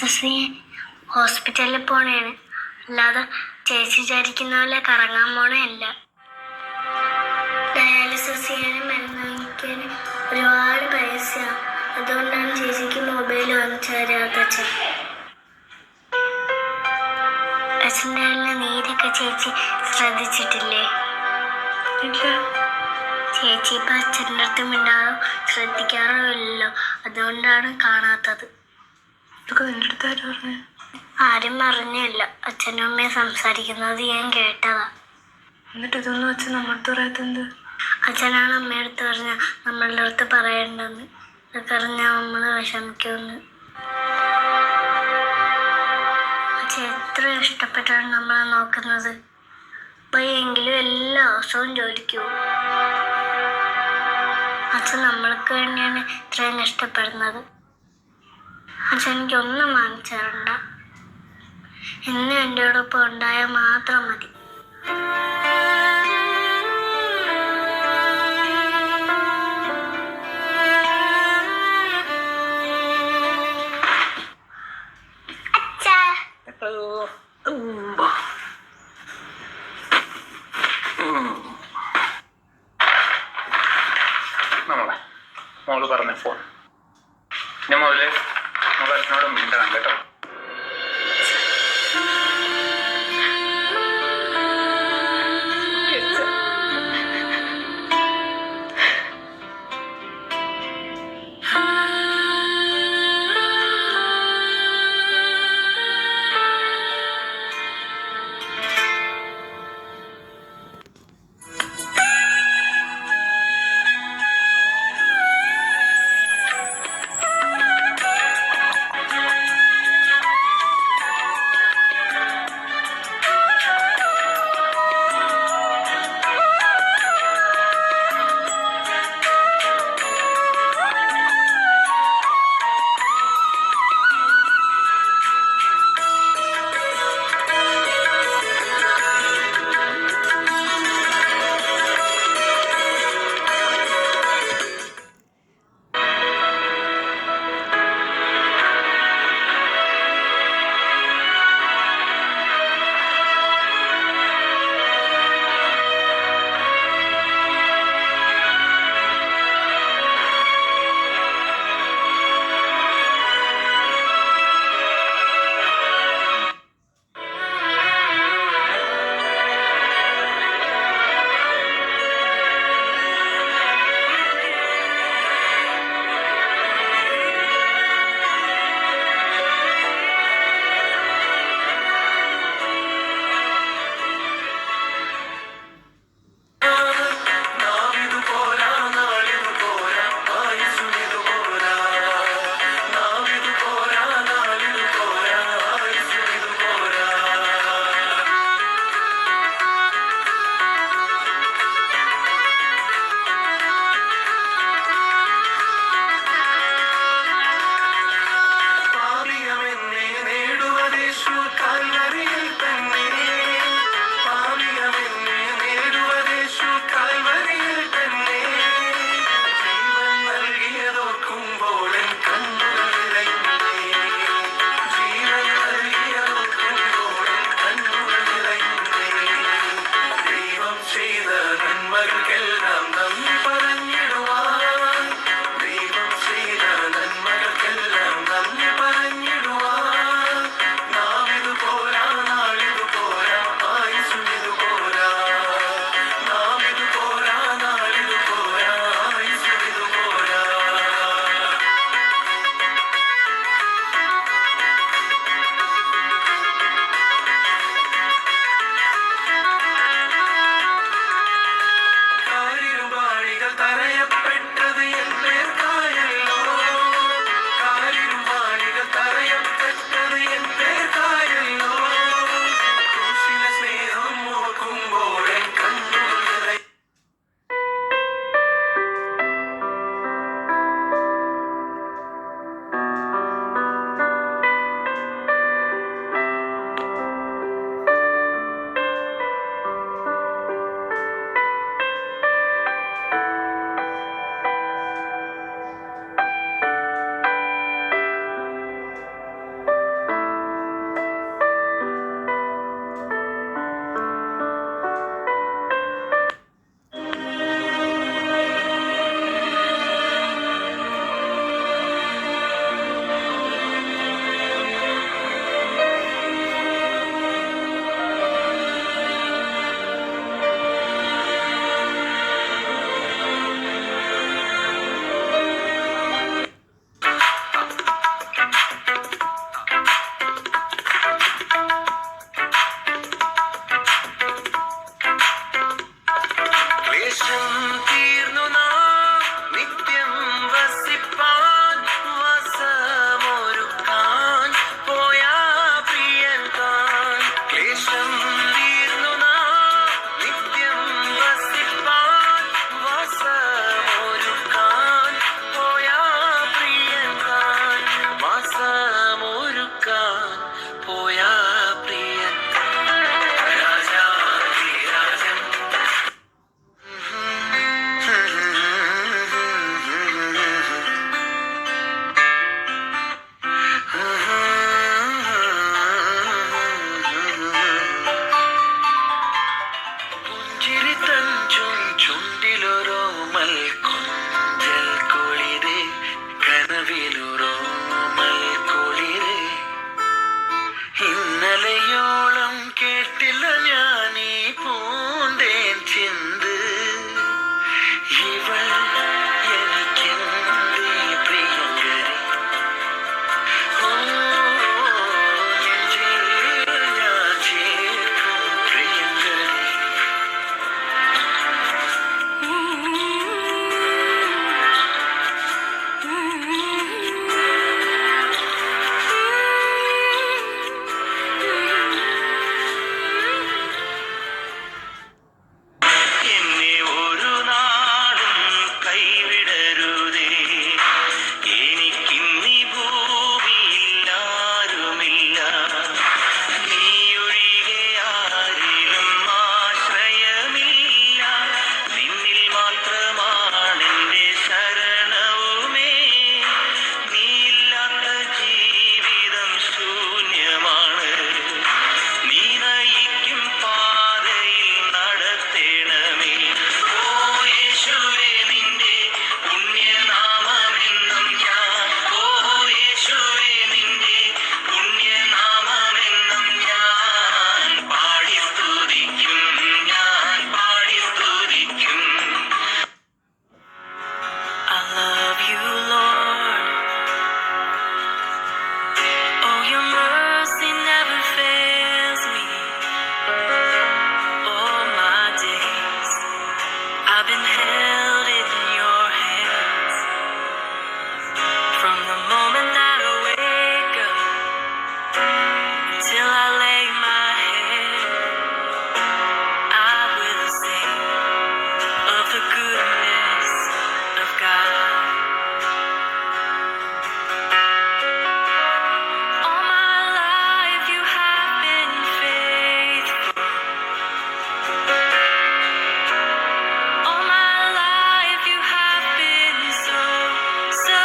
Dialysis ഹോസ്പിറ്റലിൽ പോണേണ്, അല്ലാതെ ചേച്ചി വിചാരിക്കുന്ന പോലെ കറങ്ങാൻ പോണേയല്ല. ഡയാലിസിസ് ചെയ്യാനും മരുന്ന് വാങ്ങിക്കാനും ഒരുപാട് പൈസയാണ്. അതുകൊണ്ടാണ് ചേച്ചിക്ക് മൊബൈൽ വാങ്ങിച്ചു തരാത്ത അച്ഛൻ. അച്ഛൻ്റെ നീരൊക്കെ ചേച്ചി ശ്രദ്ധിച്ചിട്ടില്ലേ? ഇല്ല. ചേച്ചി ഇപ്പം അച്ഛൻ്റെ അടുത്ത് മിണ്ടാറോ ശ്രദ്ധിക്കാറോ, അതുകൊണ്ടാണ് കാണാത്തത്. ഇതൊക്കെ നിന്റെ അടുത്ത് ആരും പറഞ്ഞു? ആരും പറഞ്ഞില്ല. അച്ഛനും അമ്മയും സംസാരിക്കുന്നത് ഞാൻ കേട്ടതാ. എന്നിട്ട് ഇതൊന്നും അച്ഛൻ നമ്മളടുത്ത് പറയാത്തത്? അച്ഛനാണ് അമ്മയടുത്ത് പറഞ്ഞ നമ്മളുടെ അടുത്ത് പറയണ്ടെന്ന്. ഇതൊക്കെ അറിഞ്ഞാൽ നമ്മൾ വിഷമിക്കുമെന്ന്. അച്ഛൻ എത്ര ഇഷ്ടപ്പെട്ടാണ് നമ്മളെ നോക്കുന്നത്. എങ്കിലും എല്ലാ ദിവസവും ജോലിക്ക് പോകും. അച്ഛൻ നമ്മൾക്ക് വേണ്ടിയാണ് ഇത്രയും ഇഷ്ടപ്പെടുന്നത്. അച്ഛൻ എനിക്കൊന്നും വാങ്ങിച്ചു തരണ്ട. എന്നും എൻ്റെയോടൊപ്പം ഉണ്ടായാൽ മാത്രം മതി. മോള് പറഞ്ഞ ഫോൺ ഇനി മുതല് മോള് അച്ഛനോട് മിണ്ടണം കേട്ടോ. മലയോളം കേട്ടില്ല ഞാനീ പൂന്തേൻ ചിന്ത് ഇവൾ എനിക്കെന്തേ പ്രിയങ്കരി ഓ നെഞ്ചിൽ ഞാൻ ചേർക്കും പ്രിയങ്കരി എന്നെ ഒരു നാളും കൈവിടരുതേ എനിക്കിന്നീ ഭൂമിയിൽ ആരുമില്ല നീയൊഴികെ ആരിലും ആശ്രയമില്ല നിന്നിൽ മാത്രമാണെന്റെ ശരണവുമേ നീയില്ലാത്ത ജീവിതം ശൂന്യമാണ് നീ നയിക്കും പാതയിൽ നടത്തേണമേ ഓ യേശുവേ നിന്റെ പുണ്യനാമമെന്നും ഞാൻ ഓ യേശുവേ നിന്റെ പുണ്യനാമമെന്നും ഞാൻ പാടി സ്തുതിക്കും I love you, Lord. Oh, your mercy never fails me. All my days I've been held in your hands. From the moment that I wake up till I lay my head, I will sing of the goodness of God. All my life you have been faithful. All my life you have been so, so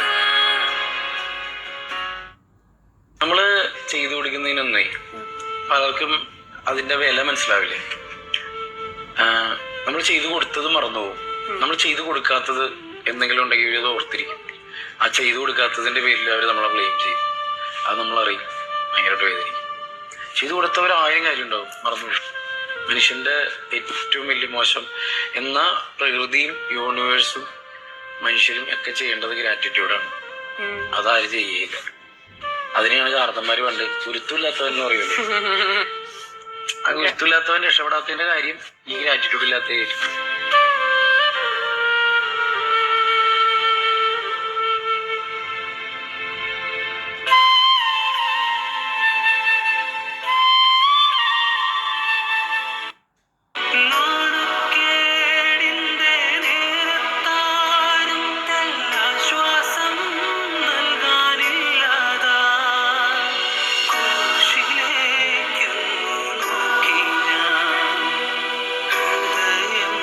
good. നമ്മൾ ചെയ്തു കൊടുക്കുന്നതിനൊന്നേ പലർക്കും അതിന്റെ വില മനസ്സിലാവില്ലേ. നമ്മൾ ചെയ്തു കൊടുത്തത് മറന്നുപോകും. നമ്മൾ ചെയ്തു കൊടുക്കാത്തത് എന്തെങ്കിലും ഉണ്ടെങ്കിൽ അത് ഓർത്തിരിക്കും. ആ ചെയ്തു കൊടുക്കാത്തതിന്റെ പേരിൽ അവർ നമ്മളെ ബ്ലെയിം ചെയ്യും. അത് നമ്മളറിയും, ഭയങ്കരമായിട്ട് വേദനിക്കും. ചെയ്തു കൊടുത്തവർ 1000 കാര്യം ഉണ്ടാവും, മറന്നുപോകും. മനുഷ്യന്റെ ഏറ്റവും വലിയ മോശം എന്ന പ്രകൃതിയും യൂണിവേഴ്സും മനുഷ്യരും ഒക്കെ ചെയ്യേണ്ടത് ഗ്രാറ്റിറ്റ്യൂഡാണ്. അതാരും ചെയ്യില്ല. അതിനെയാണ് കാർത്തന്മാര് പണ്ട് ഗുരുത്വമില്ലാത്തവൻ എന്ന് പറയുന്നത്. ആ ഗുരുത്വമില്ലാത്തവൻ രക്ഷപ്പെടാത്തതിന്റെ കാര്യം ഈ ഗ്രാറ്റിറ്റ്യൂഡ് ഇല്ലാത്ത കാര്യം. നാണക്കേടിന്റെ നേരത്താരും തെല്ലാശ്വാസം നൽകാനില്ലാതാ ക്രൂശിലേക്കു നോക്കി ഞാൻ ഹൃദയം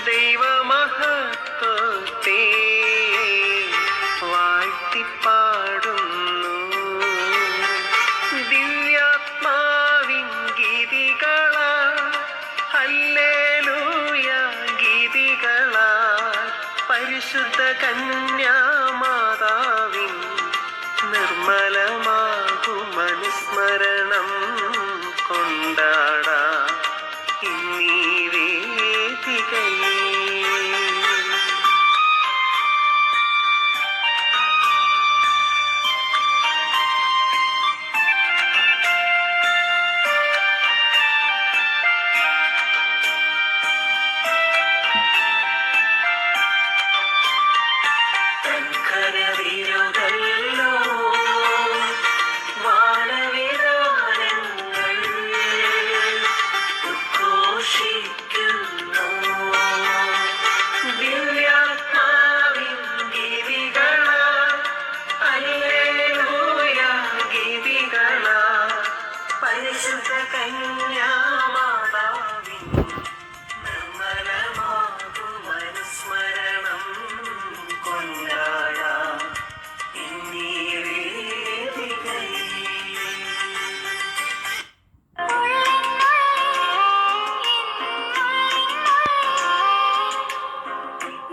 ദൈവമഹത്വത്തെ വാഴ്ത്തിപ്പാടുന്നു. ദിവ്യാത്മാവിൻ ഗീതികളാ ഹല്ലേലൂയ ഗീതികളാ പരിശുദ്ധ കന്യാമാതാവിൻ നിർമ്മലമാകും അനുസ്മരണം കൊണ്ടാടാ ഇന്നീ വേദികയിൽ. കരവിരുതല്ലോ വാനവിധാനങ്ങൾ ഉദ്ഘോഷിക്കുന്നു. ദിവ്യാത്മാവിൻ ഗീതികളാ ഹല്ലേലൂയ ഗീതികളാ പരിശുദ്ധ കന്യാമാതാവിൻ നിർമ്മലമാകും അനുസ്മരണം കൊണ്ടാടാ ഇന്നീ വേദികയിൽ.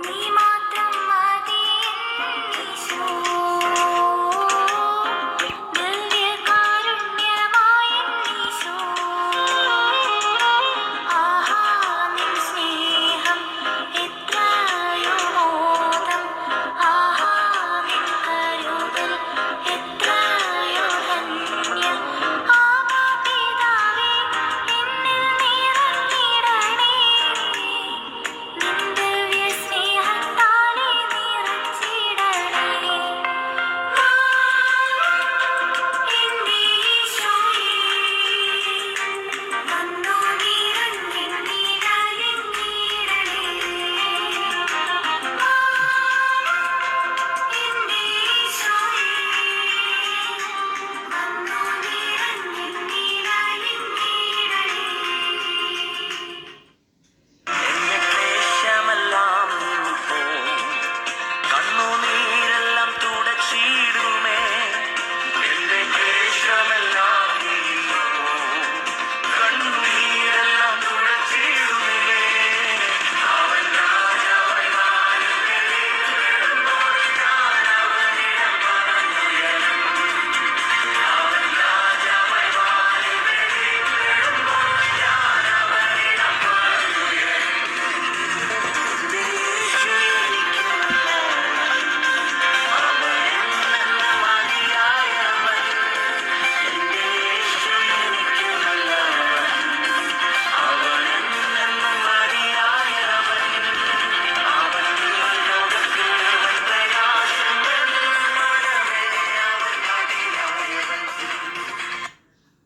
നീ മാത്രം മതി ഈശോ ദിവ്യകാരുണ്യമായ ഈശോ ആഹാ നിൻ സ്നേഹം എത്രയോ മോദം ആഹാ നിൻ കരുതൽ എത്രയോ ധന്യം ആഹാ പിതാവേ എന്നിൽ നിറഞ്ഞിടണേ നിൻ ദിവ്യ സ്നേഹത്താലേ നിറച്ചിടണേ എന്റെ ഈശോയേ വന്നു നിറഞ്ഞിടണേ എന്റെ ഈശോയേ വന്നു എന്റെ ക്ലേശമെല്ലാം നീങ്ങിപ്പോം, കണ്ണുനീരെല്ലാം തുടച്ചിടുമേ. എന്റെ ക്ലേശമെല്ലാം നീങ്ങിപ്പോം, കണ്ണുനീരെല്ലാം തുടച്ചിടുമേ. അവൻ രാജാവായി വാഴുമ്പോൾ ഞാൻ അവനിടം പറഞ്ഞുയരും. അവൻ രാജാവായി വാഴുമ്പോൾ ഞാൻ അവനിടം പറഞ്ഞുയരും.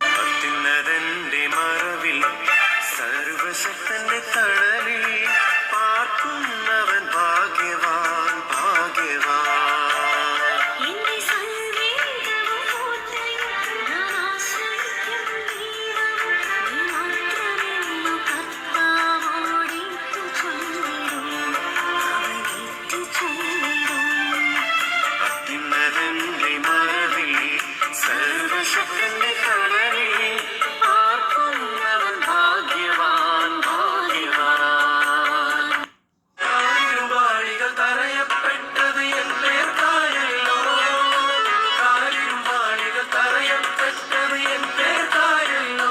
അത്യുന്നതന്റെ മറവിൽ സർവശക്തന്റെ തണലിൽ പാർക്കുന്നവൻ ഭാഗ്യവാൻ ഭാഗ്യവാൻ. എന്റെ സംഗീതവും കോട്ടയും ഞാൻ ആശ്രയിക്കും ദൈവം നീ മാത്രമെന്നു കർത്താവോടേറ്റു ചൊല്ലിടും അവനേറ്റു ചൊല്ലിടും അത്യുന്നതന്റെ മറവിൽ സർവശക്തന്റെ തണലിൽ പാർക്കുന്നവൻ ഭാഗ്യവാൻ ഭാഗ്യവാൻ. കാലിരുമ്പാളികൾ തറയപ്പെട്ടത് എൻ പേർക്കായല്ലോ, കാലിരുമ്പാളികൾ തറയപ്പെട്ടത് എൻ പേർക്കായല്ലോ.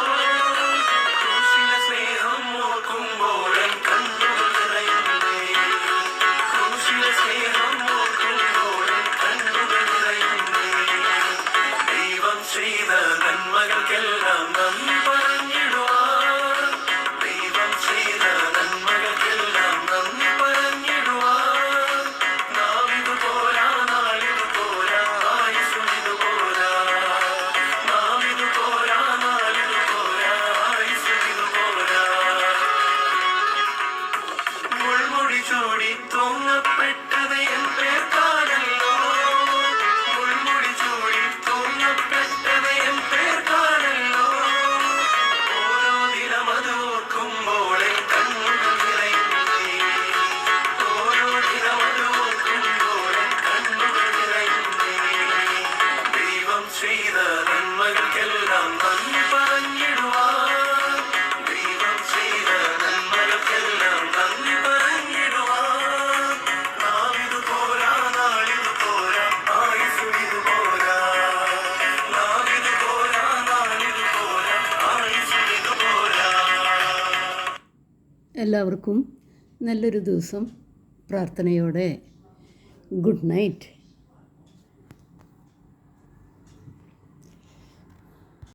ക്രൂശിലെ സ്നേഹം ഓർക്കുമ്പോൾ എൻ കണ്ണുകൾ നിറയുന്നേ, ക്രൂശിലെ സ്നേഹം ഓർക്കുമ്പോൾ എൻ കണ്ണുകൾ നിറയുന്നേ. ദൈവം ചെയ്ത നന്മകൾക്കെല്ലാം നന്ദി പറഞ്ഞിടുവാൻ, ദൈവം ചെയ്ത നന്മകൾക്കെല്ലാം നന്ദി പറഞ്ഞിടുവാൻ. നാവിതു പോരാ, നാളിതു പോരാ, ആയുസ്സുമിതു പോരാ. നാവിതു പോരാ, നാളിതു പോരാ, ആയുസ്സുമിതു പോരാ. മുൾമുടി ചൂടി തൂങ്ങപ്പെട്ടത് എൻ പേർക്കാണല്ലോ, മുൾമുടി ചൂടി തൂങ്ങപ്പെട്ടത് എൻ പേർക്കാണല്ലോ. ഓരോ ദിനം അത് ഓർക്കുമ്പോൾ എൻ കണ്ണുകൾ നിറയുന്നേ, എല്ലാവർക്കും നല്ലൊരു ദിവസം പ്രാർത്ഥനയോടെ ഗുഡ് നൈറ്റ്.